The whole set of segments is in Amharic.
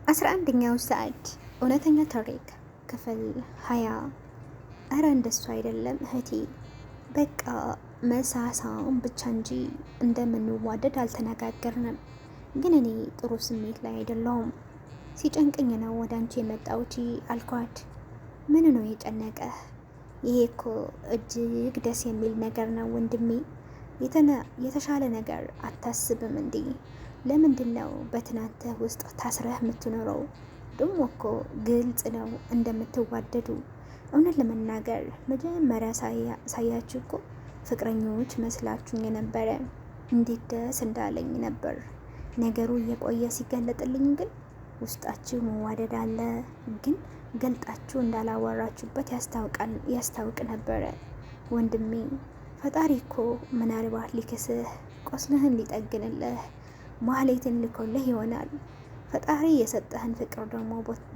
11ኛው ሰዓት እውነተኛ ታሪክ ክፍል 20። እረ እንደሱ አይደለም እህቴ፣ በቃ መሳሳም ብቻ እንጂ እንደምንዋደድ አልተነጋገርንም። ግን እኔ ጥሩ ስሜት ላይ አይደለሁም። ሲጨንቅኝ ነው ወደ አንቺ የመጣሁት አልኳት። ምን ነው የጨነቀህ? ይሄ እኮ እጅግ ደስ የሚል ነገር ነው ወንድሜ። የተሻለ ነገር አታስብም እንዴ? ለምንድን ነው በትናንትህ ውስጥ ታስረህ የምትኖረው? ደግሞ እኮ ግልጽ ነው እንደምትዋደዱ። እውነት ለመናገር መጀመሪያ ሳያችሁ እኮ ፍቅረኞች መስላችሁኝ የነበረ። እንዴት ደስ እንዳለኝ ነበር። ነገሩ እየቆየ ሲገለጥልኝ ግን ውስጣችሁ መዋደድ አለ፣ ግን ገልጣችሁ እንዳላወራችሁበት ያስታውቅ ነበረ። ወንድሜ ፈጣሪ እኮ ምናልባት ሊክስህ፣ ቆስልህን ሊጠግንልህ ማህሌትን ልኮልህ ይሆናል። ፈጣሪ የሰጠህን ፍቅር ደግሞ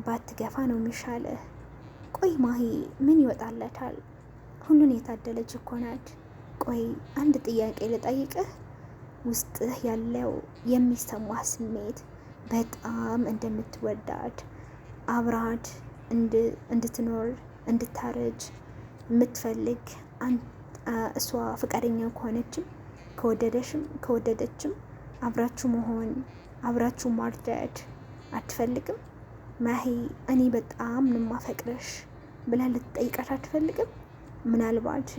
ባትገፋ ነው የሚሻልህ። ቆይ ማሂ ምን ይወጣለታል? ሁሉን የታደለች እኮ ናት። ቆይ አንድ ጥያቄ ልጠይቅህ። ውስጥህ ያለው የሚሰማህ ስሜት በጣም እንደምትወዳት አብራድ እንድትኖር እንድታረጅ የምትፈልግ እሷ ፈቃደኛ ከወደደችም አብራችሁ መሆን አብራችሁ ማርጀት አትፈልግም? ማሂ እኔ በጣም ንማፈቅረሽ ብላ ልትጠይቃት አትፈልግም? ምናልባት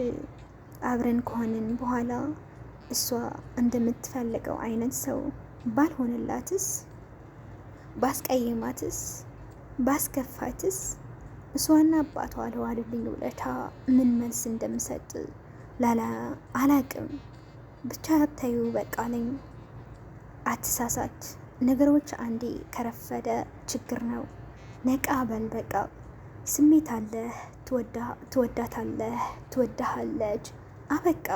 አብረን ከሆንን በኋላ እሷ እንደምትፈልገው አይነት ሰው ባልሆንላትስ? ባስቀይማትስ? ባስከፋትስ? እሷና አባቷ ለዋሉልኝ ውለታ ምን መልስ እንደምሰጥ አላቅም። ብቻ ታዩ በቃ ነኝ። አትሳሳት። ነገሮች አንዴ ከረፈደ ችግር ነው። ነቃ በል በቃ። ስሜት አለህ፣ ትወዳታለህ፣ ትወዳሃለች። አበቃ።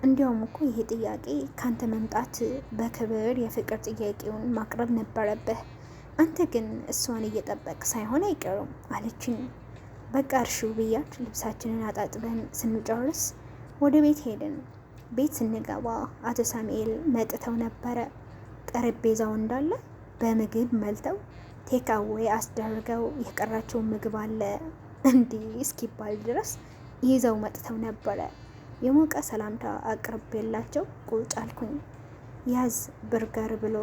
እንዲያውም እኮ ይሄ ጥያቄ ካንተ መምጣት በክብር የፍቅር ጥያቄውን ማቅረብ ነበረብህ። አንተ ግን እሷን እየጠበቅ ሳይሆን አይቀርም አለችኝ። በቃ እርሺው ብያት ልብሳችንን አጣጥበን ስንጨርስ ወደ ቤት ሄድን። ቤት ስንገባ አቶ ሳሙኤል መጥተው ነበረ። ጠረጴዛው እንዳለ በምግብ መልተው ቴካዌ አስደርገው የቀራቸውን ምግብ አለ እንዲህ እስኪባል ድረስ ይዘው መጥተው ነበረ። የሞቀ ሰላምታ አቅርቤላቸው ቁጭ አልኩኝ። ያዝ በርገር ብሎ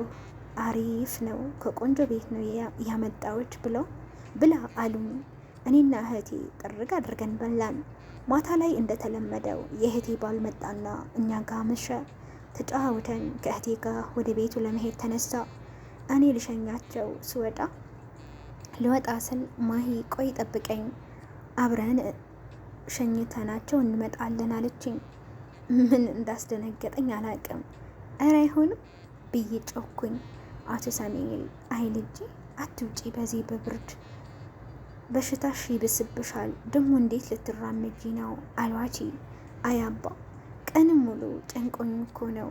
አሪፍ ነው፣ ከቆንጆ ቤት ነው ያመጣዎች ብላ አሉኝ። እኔና እህቴ ጥርግ አድርገን በላን። ማታ ላይ እንደተለመደው የእህቴ ባል መጣና እኛ ጋ መሸ። ተጫውተን ከእህቴ ጋር ወደ ቤቱ ለመሄድ ተነሳ። እኔ ልሸኛቸው ልወጣ ስል ማሂ ቆይ ጠብቀኝ፣ አብረን ሸኝተናቸው እንመጣለን አለችኝ። ምን እንዳስደነገጠኝ አላቅም። እረ አይሆንም ብዬ ጮኩኝ። አቶ ሳሙኤል አይ ልጄ አትውጪ በዚህ በብርድ በሽታሽ ይብስብሻል፣ ደግሞ እንዴት ልትራመጂ ነው አሏቺ። አያባ ቀንም ሙሉ ጨንቆኝ እኮ ነው።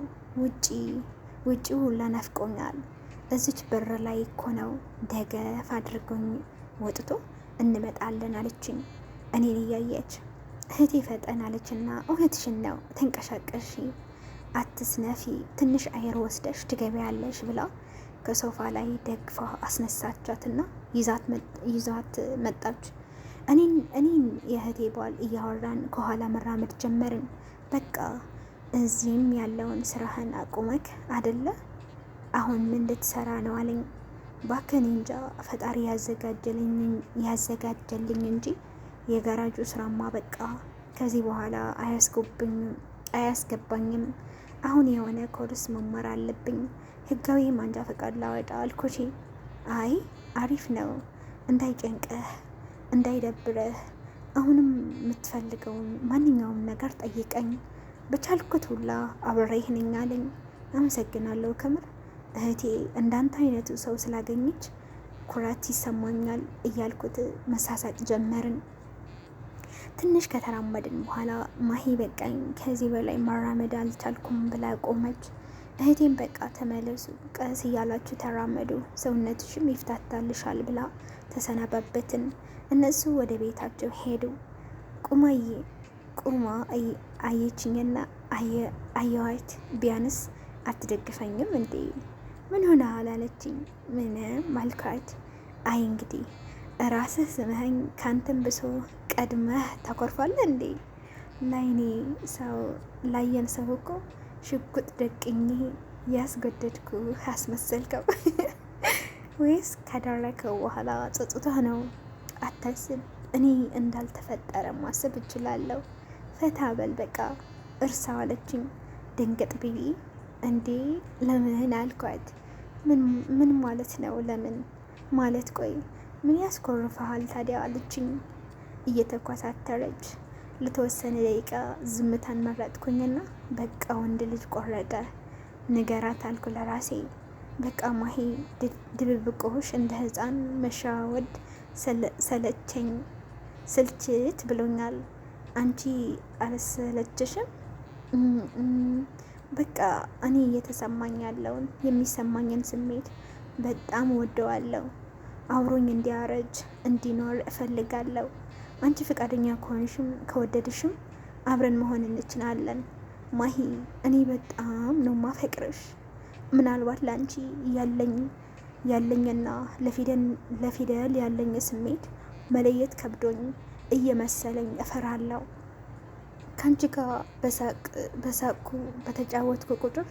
ውጪው ሁላ ናፍቆኛል። እዚች በር ላይ እኮ ነው ደገፍ አድርጎኝ ወጥቶ እንመጣለን አለችኝ። እኔን እያየች እህቴ ፈጠን አለችና እውነትሽን ነው ተንቀሳቀሺ፣ አትስነፊ፣ ትንሽ አየር ወስደሽ ትገቢያለሽ ብላ ከሶፋ ላይ ደግፋ አስነሳቻትና ይዛት መጣች። እኔን የእህቴ ባል እያወራን ከኋላ መራመድ ጀመርን። በቃ እዚህም ያለውን ስራህን አቁመክ አደለ? አሁን ምን ልትሰራ ነው አለኝ። ባከን እንጃ ፈጣሪ ያዘጋጀልኝ እንጂ የጋራጁ ስራማ በቃ ከዚህ በኋላ አያስገባኝም። አሁን የሆነ ኮርስ መማር አለብኝ፣ ህጋዊ ማንጃ ፈቃድ ላወጣ አልኩሽ። አይ አሪፍ ነው፣ እንዳይጨንቅህ እንዳይደብርህ፣ አሁንም የምትፈልገውን ማንኛውም ነገር ጠይቀኝ፣ በቻልኩት ሁላ አብሬህ ነኝ አለኝ። አመሰግናለሁ ከምር እህቴ፣ እንዳንተ አይነቱ ሰው ስላገኘች ኩራት ይሰማኛል እያልኩት መሳሳቅ ጀመርን። ትንሽ ከተራመድን በኋላ ማሂ በቃኝ፣ ከዚህ በላይ መራመድ አልቻልኩም ብላ ቆመች። እህቴም በቃ ተመለሱ፣ ቀስ እያላችሁ ተራመዱ፣ ሰውነትሽም ይፍታታልሻል ብላ ተሰናባበትን። እነሱ ወደ ቤታቸው ሄዱ። ቁማ አየችኝና አየዋት። ቢያንስ አትደግፈኝም እንዴ? ምን ሆነ አላለችኝ። ምንም አልኳት። አይ እንግዲህ ራስህ ስመኸኝ ካንተን ብሶ ቀድመህ ታኮርፋለህ እንዴ? ላይኔ ሰው ላየን ሰው እኮ ሽጉጥ ደቅኜ ያስገደድኩ አስመሰልከው። ወይስ ካደረከው በኋላ ጸጽቶህ ነው? አታስብ፣ እኔ እንዳልተፈጠረ ማሰብ እችላለሁ። ፈታ በል በቃ እርሳው አለችኝ። ድንገት ብዬ እንዴ ለምን አልኳት። ምን ማለት ነው ለምን ማለት? ቆይ ምን ያስኮርፈሃል ታዲያ አለችኝ እየተኮሳተረች። ለተወሰነ ደቂቃ ዝምታን መረጥኩኝና በቃ ወንድ ልጅ ቆረጠ ንገራት አልኩ ለራሴ። በቃ ማሂ ድብብቆሽ እንደ ህፃን መሻወድ ሰለቸኝ፣ ስልችት ብሎኛል። አንቺ አልሰለችሽም? በቃ እኔ እየተሰማኝ ያለውን የሚሰማኝን ስሜት በጣም ወደዋለሁ። አብሮኝ እንዲያረጅ እንዲኖር እፈልጋለሁ። አንቺ ፈቃደኛ ከሆንሽም ከወደድሽም አብረን መሆን እንችላለን። ማሂ እኔ በጣም ነው ማፈቅርሽ። ምናልባት ለአንቺ ያለኝና ለፊደል ያለኝ ስሜት መለየት ከብዶኝ እየመሰለኝ እፈራለሁ። ከአንቺ ጋር በሳቅኩ በተጫወትኩ ቁጥር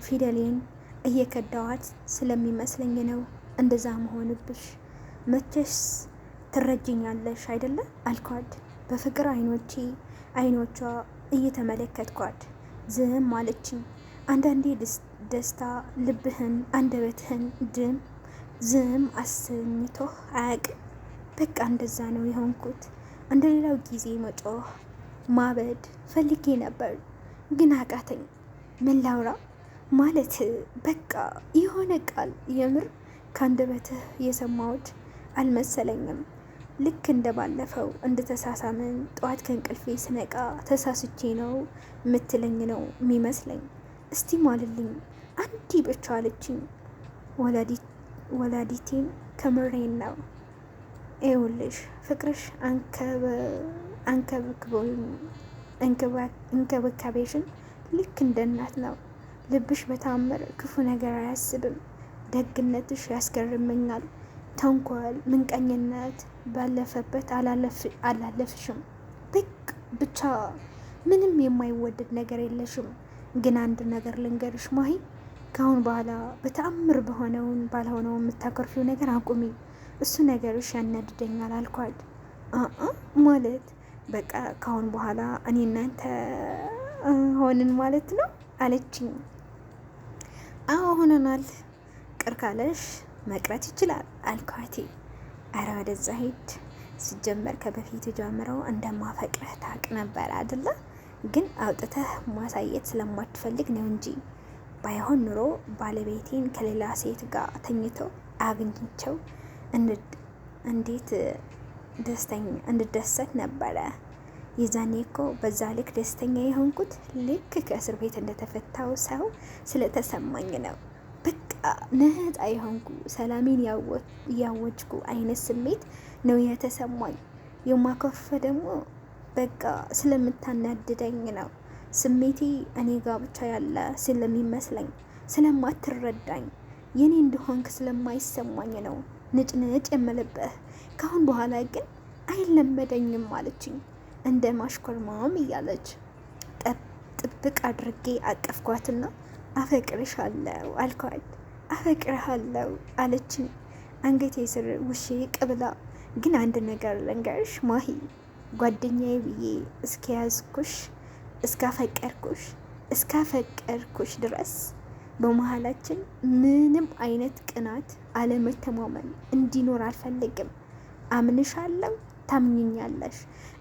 ፊደሌን እየከዳዋት ስለሚመስለኝ ነው እንደዛ መሆንብሽ። መቼስ ትረጅኛለሽ አይደለ አልኳት። በፍቅር አይኖቿ እየተመለከትኳት ዝም አለችኝ። አንዳንዴ ደስታ ልብህን አንደበትህን ዝም አሰኝቶህ አያውቅም? በቃ እንደዛ ነው የሆንኩት። እንደ ሌላው ጊዜ መጮህ ማበድ ፈልጌ ነበር ግን አቃተኝ። ምን ላውራ ማለት በቃ የሆነ ቃል የምር ከአንደበትህ የሰማሁት አልመሰለኝም። ልክ እንደ ባለፈው እንደተሳሳምን ጠዋት ከእንቅልፌ ስነቃ ተሳስቼ ነው የምትለኝ ነው የሚመስለኝ። እስቲ ማልልኝ አንዲ ብቻ አለችኝ። ወላዲቴን ከምሬን ነው። ይኸውልሽ ፍቅርሽ እንክብካቤሽን ልክ እንደ እናት ነው። ልብሽ በታምር ክፉ ነገር አያስብም። ደግነትሽ ያስገርመኛል። ተንኮል፣ ምንቀኝነት ባለፈበት አላለፍሽም። ብቻ ምንም የማይወደድ ነገር የለሽም። ግን አንድ ነገር ልንገርሽ ማሂ፣ ከአሁን በኋላ በተአምር ባልሆነው የምታከርፊው ነገር አቁሚ። እሱ ነገርሽ ያናድደኛል አልኳት። ማለት በቃ ከአሁን በኋላ እኔ እናንተ ሆንን ማለት ነው አለችኝ። አዎ ሆነናል፣ ቅር ካለሽ መቅረት ይችላል አልኳቴ። አረ ወደዛ ሂድ። ሲጀመር ከበፊት ጀምረው እንደማፈቅረህ ታውቅ ነበር አይደለ? ግን አውጥተህ ማሳየት ስለማትፈልግ ነው እንጂ ባይሆን ኑሮ ባለቤቴን ከሌላ ሴት ጋር ተኝተው አግኝቸው እንዴት እንድደሰት ነበረ። የዛኔ እኮ በዛ ልክ ደስተኛ የሆንኩት ልክ ከእስር ቤት እንደተፈታው ሰው ስለተሰማኝ ነው። በቃ ነፃ የሆንኩ ሰላሜን ያወጅኩ አይነት ስሜት ነው የተሰማኝ። የማከፈ ደግሞ በቃ ስለምታናድደኝ ነው። ስሜቴ እኔ ጋር ብቻ ያለ ስለሚመስለኝ ስለማትረዳኝ የኔ እንደሆንክ ስለማይሰማኝ ነው ንጭንጭ የምልብህ። ካሁን በኋላ ግን አይለመደኝም አለችኝ እንደ ማሽኮርማም እያለች። ጥብቅ አድርጌ አቀፍኳትና አፈቅርሻለሁ አልኳት። አፈቅርሃለሁ አለችኝ አንገቴ ስር ውሽቅ ብላ። ግን አንድ ነገር ልንገርሽ ማሂ፣ ጓደኛዬ ብዬ እስከያዝኩሽ እስካፈቀርኩሽ ድረስ በመሀላችን ምንም አይነት ቅናት፣ አለመተማመን እንዲኖር አልፈልግም። አምንሻለሁ፣ ታምኝኛለሽ።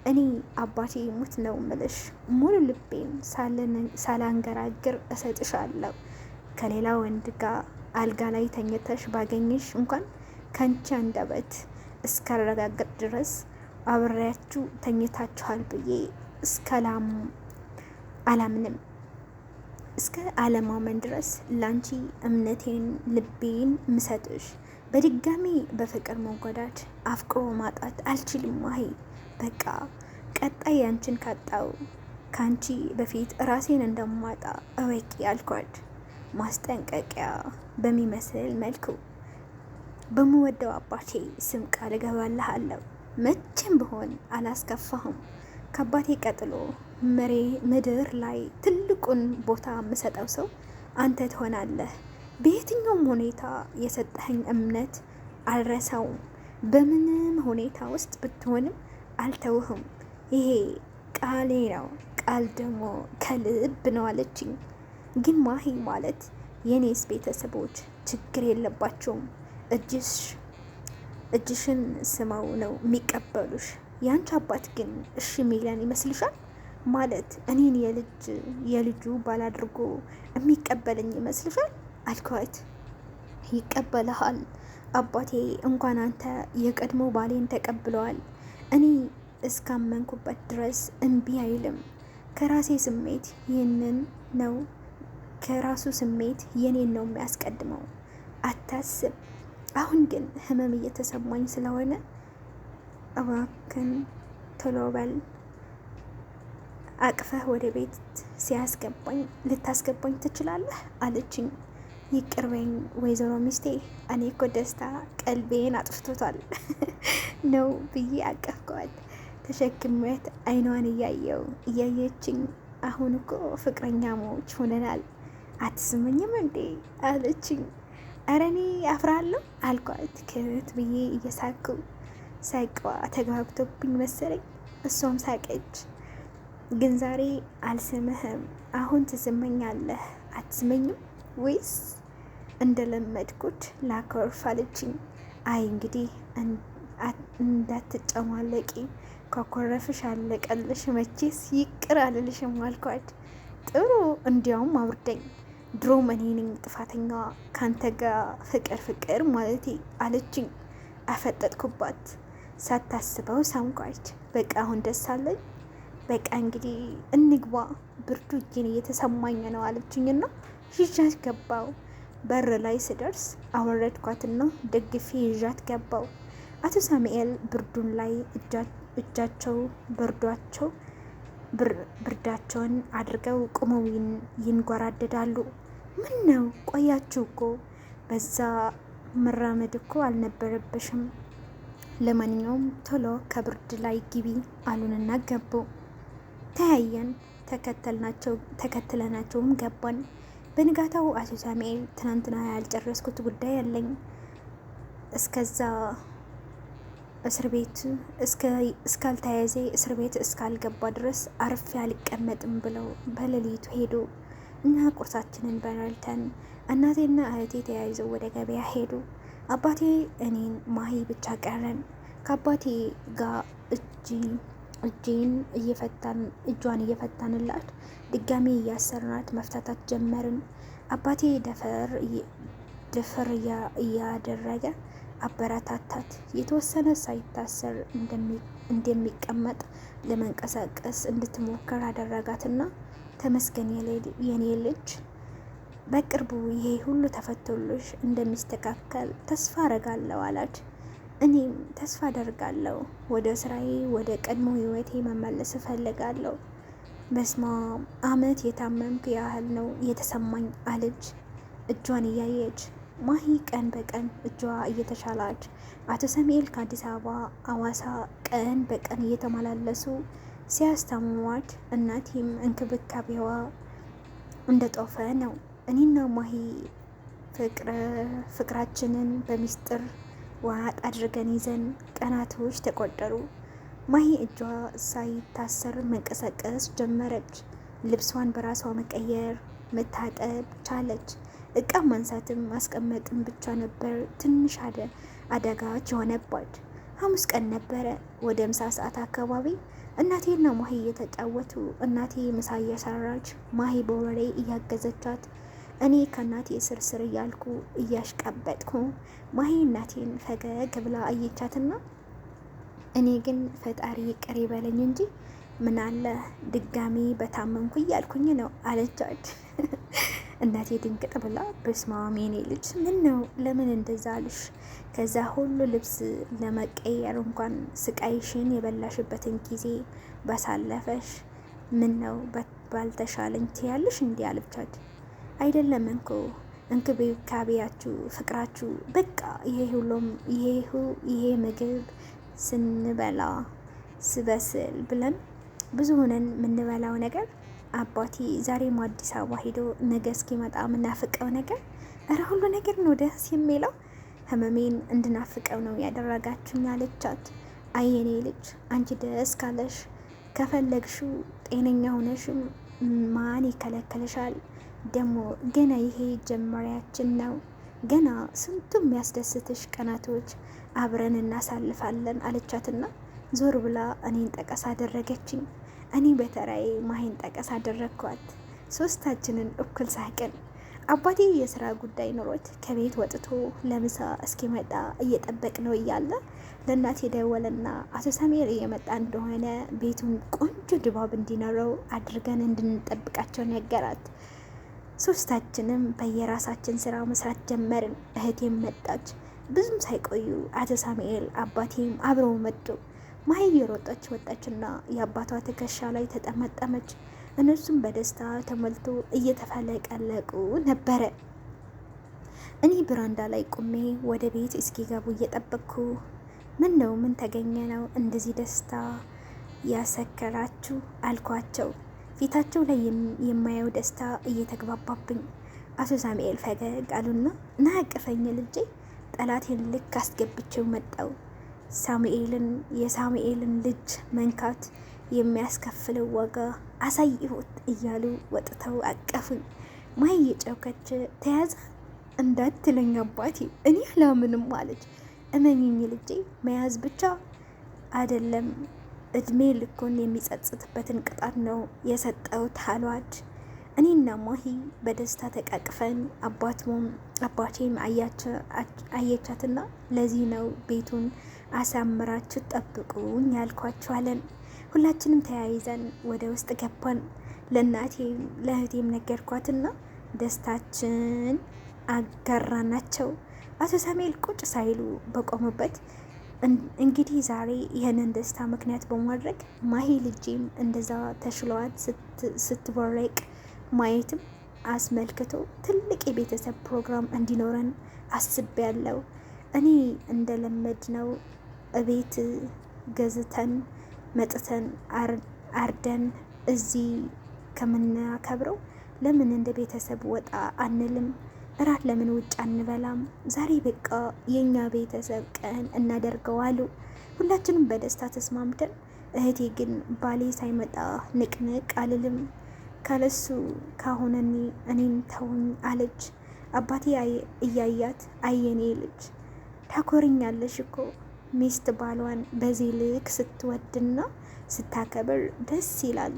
እኔ አባቴ ሙት ነው ምልሽ። ሙሉ ልቤን ሳላንገራግር እሰጥሻለሁ። ከሌላ ወንድ ጋር አልጋ ላይ ተኝተሽ ባገኝሽ እንኳን ከንቺ አንደበት እስካረጋገጥ ድረስ አብሬያችሁ ተኝታችኋል ብዬ እስከ አለማመን ድረስ ላንቺ እምነቴን ልቤን ምሰጥሽ። በድጋሚ በፍቅር መጎዳት አፍቅሮ ማጣት አልችልም ማሂ። በቃ ቀጣይ አንቺን ካጣው ከአንቺ በፊት ራሴን እንደማጣ እወቂ አልኳት። ማስጠንቀቂያ በሚመስል መልኩ በምወደው አባቴ ስም ቃል እገባልሃለሁ መቼም ብሆን አላስከፋህም። ከአባቴ ቀጥሎ ምድር ላይ ትልቁን ቦታ የምሰጠው ሰው አንተ ትሆናለህ። በየትኛውም ሁኔታ የሰጠኸኝ እምነት አልረሳውም። በምንም ሁኔታ ውስጥ ብትሆንም አልተውህም። ይሄ ቃሌ ነው። ቃል ደግሞ ከልብ ነው አለችኝ። ግን ማሂ ማለት የኔስ ቤተሰቦች ችግር የለባቸውም። እጅሽን ስመው ነው የሚቀበሉሽ። ያንቺ አባት ግን እሺ ሚለን ይመስልሻል? ማለት እኔን የልጁ ባል አድርጎ የሚቀበለኝ ይመስልሻል? አልኳት። ይቀበልሃል። አባቴ እንኳን አንተ የቀድሞ ባሌን ተቀብለዋል። እኔ እስካመንኩበት ድረስ እምቢ አይልም። ከራሴ ስሜት ይህንን ነው ከራሱ ስሜት የኔን ነው የሚያስቀድመው። አታስብ። አሁን ግን ህመም እየተሰማኝ ስለሆነ እባክን ቶሎ በል አቅፈህ ወደ ቤት ልታስገባኝ ትችላለህ አለችኝ። ይቅርበኝ ወይዘሮ ሚስቴ፣ እኔ እኮ ደስታ ቀልቤን አጥፍቶታል ነው ብዬ አቀፍኳት። ተሸክሜት አይኗን እያየችኝ አሁን እኮ ፍቅረኛሞች ሆነናል አትስመኝም እንዴ አለችኝ። ኧረ እኔ አፍራለሁ አልኳት ክት ብዬ እየሳኩ። ሳቅዋ ተግባብቶብኝ መሰለኝ እሷም ሳቀች። ግን ዛሬ አልስምህም፣ አሁን ትስመኛለህ አትስመኝም ወይስ እንደለመድኩት ላኮርፍ አለችኝ። አይ እንግዲህ እንዳትጨማለቂ፣ ከኮረፍሽ አለቀልሽ፣ መቼስ ይቅር አልልሽም አልኳት። ጥሩ እንዲያውም አውርደኝ፣ ድሮም እኔ ነኝ ጥፋተኛዋ ካንተ ጋር ፍቅር ማለቴ አለችኝ። አፈጠጥኩባት። ሳታስበው ሳምኳት። በቃ አሁን ደስ አለኝ። በቃ እንግዲህ እንግባ፣ ብርዱ እጄን እየተሰማኝ ነው አለችኝና ይዣት ገባው። በር ላይ ስደርስ አወረድኳትና ደግፌ ይዣት ገባው። አቶ ሳሙኤል ብርዱን ላይ እጃቸው ብርዳቸውን አድርገው ቁመው ይንጓራደዳሉ። ምን ነው ቆያችሁ እኮ፣ በዛ መራመድ እኮ አልነበረብሽም። ለማንኛውም ቶሎ ከብርድ ላይ ግቢ አሉንና ገቡ። ተያየን። ተከትለናቸውም ገባን። በንጋታው አቶ ሳሙኤል ትናንትና ያልጨረስኩት ጉዳይ አለኝ፣ እስከዛ እስር ቤት እስካልተያዘ እስር ቤት እስካልገባ ድረስ አርፌ አልቀመጥም ብለው በሌሊቱ ሄዱ እና ቁርሳችንን በላልተን እናቴና እህቴ ተያይዘው ወደ ገበያ ሄዱ። አባቴ እኔን ማሂ ብቻ ቀረን። ከአባቴ ጋር እጇን እየፈታንላት ድጋሚ እያሰርናት መፍታታት ጀመርን። አባቴ ደፈር እያደረገ አበረታታት። የተወሰነ ሳይታሰር እንደሚቀመጥ ለመንቀሳቀስ እንድትሞክር አደረጋትና ተመስገን የኔ ልጅ፣ በቅርቡ ይሄ ሁሉ ተፈቶልሽ እንደሚስተካከል ተስፋ አረጋለሁ አላት። እኔም ተስፋ አደርጋለሁ። ወደ ስራዬ ወደ ቀድሞ ህይወቴ መመለስ እፈልጋለሁ። በስማ አመት የታመምክ ያህል ነው የተሰማኝ አለች እጇን እያየች። ማሂ ቀን በቀን እጇ እየተሻላች፣ አቶ ሳሙኤል ከአዲስ አበባ አዋሳ ቀን በቀን እየተመላለሱ ሲያስታምሟት፣ እናቴም እንክብካቤዋ እንደጦፈ ነው። እኔና ማሂ ፍቅራችንን በሚስጥር ዋጥ አድርገን ይዘን ቀናቶች ተቆጠሩ። ማሂ እጇ ሳይታሰር መንቀሳቀስ ጀመረች። ልብሷን በራሷ መቀየር፣ መታጠብ ቻለች። እቃ ማንሳትም ማስቀመጥም ብቻ ነበር ትንሽ አደጋች የሆነባት። ሐሙስ ቀን ነበረ። ወደ ምሳ ሰዓት አካባቢ እናቴና ማሂ እየተጫወቱ፣ እናቴ ምሳ እየሰራች ማሂ በወሬ እያገዘቻት፣ እኔ ከእናቴ ስርስር እያልኩ እያሽቀበጥኩ፣ ማሂ እናቴን ፈገግ ብላ አየቻትና እኔ ግን ፈጣሪ ይቅር ይበለኝ እንጂ ምን አለ ድጋሚ በታመምኩ እያልኩኝ ነው አለቻት። እናቴ ድንቅጥ ብላ በስማም የኔ ልጅ ምን ነው ለምን እንደዛ አልሽ? ከዛ ሁሉ ልብስ ለመቀየር እንኳን ስቃይሽን የበላሽበትን ጊዜ ባሳለፈሽ ምን ነው ባልተሻለኝ ትያለሽ እንዲህ አለቻት። አይደለም እንኮ እንክብካቤያችሁ፣ ፍቅራችሁ በቃ ይሄ ምግብ ስንበላ ስበስል ብለን ብዙ ሆነን የምንበላው ነገር አባቴ ዛሬም አዲስ አበባ ሄዶ ነገ እስኪመጣ የምናፍቀው ነገር እረ ሁሉ ነገር ነው ደስ የሚለው። ህመሜን እንድናፍቀው ነው ያደረጋችሁኝ አለቻት። አየኔ ልጅ አንቺ ደስ ካለሽ ከፈለግሽው ጤነኛ ሆነሽም ማን ይከለከልሻል? ደግሞ ገና ይሄ ጀመሪያችን ነው። ገና ስንቱ የሚያስደስትሽ ቀናቶች አብረን እናሳልፋለን አለቻትና ዞር ብላ እኔን ጠቀስ አደረገችኝ። እኔ በተራዬ ማሂን ጠቀስ አደረግኳት። ሶስታችንን እኩል ሳቅን። አባቴ የስራ ጉዳይ ኑሮት ከቤት ወጥቶ ለምሳ እስኪመጣ እየጠበቅ ነው እያለ ለእናቴ ደወለና አቶ ሳሙኤል እየመጣ እንደሆነ ቤቱን ቆንጆ ድባብ እንዲኖረው አድርገን እንድንጠብቃቸው ነገራት። ሶስታችንም በየራሳችን ስራ መስራት ጀመርን። እህቴም መጣች። ብዙም ሳይቆዩ አቶ ሳሙኤል አባቴም አብረው መጡ። ማሂ እየሮጠች ወጣችና የአባቷ ትከሻ ላይ ተጠመጠመች። እነሱም በደስታ ተሞልቶ እየተፈለቀለቁ ነበረ። እኔ ብራንዳ ላይ ቁሜ ወደ ቤት እስኪገቡ እየጠበቅኩ ምን ነው ምን ተገኘ ነው እንደዚህ ደስታ ያሰከራችሁ አልኳቸው። ፊታቸው ላይ የማየው ደስታ እየተግባባብኝ አቶ ሳሙኤል ፈገግ አሉና ና አቅፈኝ ልጄ፣ ጠላቴን ልክ አስገብቼው መጣው። የሳሙኤልን ልጅ መንካት የሚያስከፍለው ዋጋ አሳይሁት እያሉ ወጥተው አቀፉኝ። ማሂ እየጨውከች ተያዘ እንዳትለኝ አባቴ እኔ አላምንም አለች። እመኝኝ ልጄ መያዝ ብቻ አይደለም እድሜ ልኩን የሚጸጽትበትን ቅጣት ነው የሰጠውት አሏት። እኔና ማሂ በደስታ ተቃቅፈን አባቴም አየቻትና ለዚህ ነው ቤቱን አሳምራችሁ ጠብቁኝ ያልኳችኋለን። ሁላችንም ተያይዘን ወደ ውስጥ ገባን። ለእናቴም ለእህቴም ነገርኳትና ደስታችን አጋራናቸው። አቶ ሳሙኤል ቁጭ ሳይሉ በቆሙበት እንግዲህ ዛሬ ይህንን ደስታ ምክንያት በማድረግ ማሂ ልጄም እንደዛ ተሽሏት ስትቦረቅ ማየትም አስመልክቶ ትልቅ የቤተሰብ ፕሮግራም እንዲኖረን አስቤያለሁ። እኔ እንደለመድነው እቤት ገዝተን መጥተን አርደን እዚህ ከምናከብረው ለምን እንደ ቤተሰብ ወጣ አንልም? እራት ለምን ውጭ አንበላም? ዛሬ በቃ የኛ ቤተሰብ ቀን እናደርገዋሉ። ሁላችንም በደስታ ተስማምተን፣ እህቴ ግን ባሌ ሳይመጣ ንቅንቅ አልልም ካለሱ ካሁን እኔን ተውኝ አለች። አባቴ እያያት አየኔ ልጅ ታኮርኛለሽ እኮ ሚስት ባሏን በዚህ ልክ ስትወድና ስታከብር ደስ ይላል።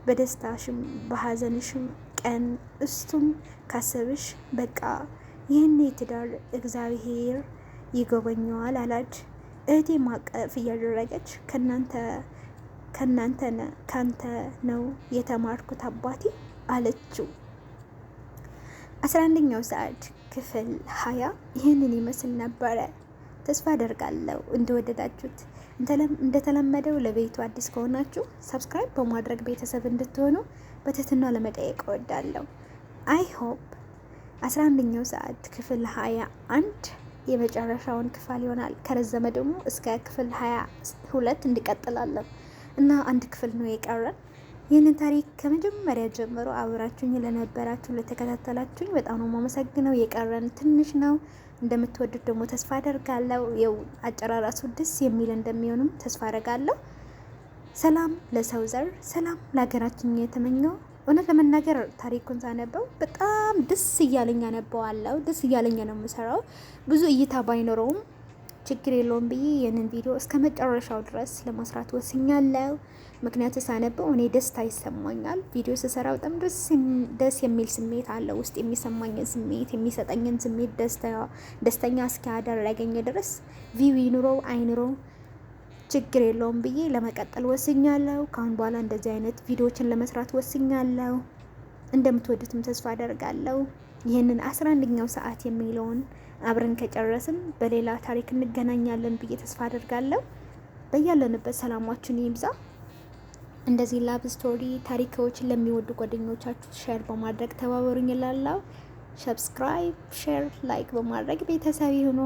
በደስታሽም በሀዘንሽም ቀን እሱም ካሰብሽ በቃ ይህን ትዳር እግዚአብሔር ይጎበኘዋል አላች። እህቴ ማቀፍ እያደረገች ካንተ ነው የተማርኩት አባቴ አለችው። 11ኛው ሰዓት ክፍል 20 ይህንን ይመስል ነበረ። ተስፋ አደርጋለሁ እንደወደዳችሁት። እንደተለመደው ለቤቱ አዲስ ከሆናችሁ ሰብስክራይብ በማድረግ ቤተሰብ እንድትሆኑ በትህትና ለመጠየቅ እወዳለሁ። አይ ሆፕ 11ኛው ሰዓት ክፍል 21 የመጨረሻውን ክፍል ይሆናል። ከረዘመ ደግሞ እስከ ክፍል 22 እንቀጥላለን እና አንድ ክፍል ነው የቀረን። ይህንን ታሪክ ከመጀመሪያ ጀምሮ አብራችሁኝ ለነበራችሁ ለተከታተላችሁኝ በጣም ነው የማመሰግነው። የቀረን ትንሽ ነው። እንደምትወዱት ደግሞ ተስፋ አደርጋለሁ። የው አጨራረሱ ደስ የሚል እንደሚሆንም ተስፋ አደርጋለሁ። ሰላም ለሰው ዘር፣ ሰላም ለሀገራችን የተመኘው። እውነት ለመናገር ታሪኩን ሳነበው በጣም ደስ እያለኝ አነበዋለሁ። ደስ እያለኝ ነው የምሰራው። ብዙ እይታ ባይኖረውም ችግር የለውም ብዬ ይህንን ቪዲዮ እስከ መጨረሻው ድረስ ለመስራት ወስኛለሁ። ምክንያቱ ሳነበው እኔ ደስታ ይሰማኛል። ቪዲዮ ስሰራ በጣም ደስ የሚል ስሜት አለ። ውስጥ የሚሰማኝን ስሜት የሚሰጠኝን ስሜት ደስተኛ እስኪያደረገኝ ድረስ ቪው ይኑረው አይኑረው ችግር የለውም ብዬ ለመቀጠል ወስኛለሁ። ካሁን በኋላ እንደዚህ አይነት ቪዲዮዎችን ለመስራት ወስኛለሁ። እንደምትወዱትም ተስፋ አደርጋለሁ። ይህንን 11ኛው ሰዓት የሚለውን አብረን ከጨረስን በሌላ ታሪክ እንገናኛለን ብዬ ተስፋ አደርጋለሁ። በያለንበት ሰላማችን ይብዛ። እንደዚህ ላቭ ስቶሪ ታሪኮችን ለሚወዱ ጓደኞቻችሁ ሼር በማድረግ ተባበሩኝ እላለሁ። ሰብስክራይብ፣ ሼር፣ ላይክ በማድረግ ቤተሰብ ይሁኑ።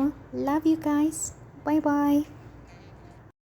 ላቭ ዩ ጋይስ። ባይ ባይ።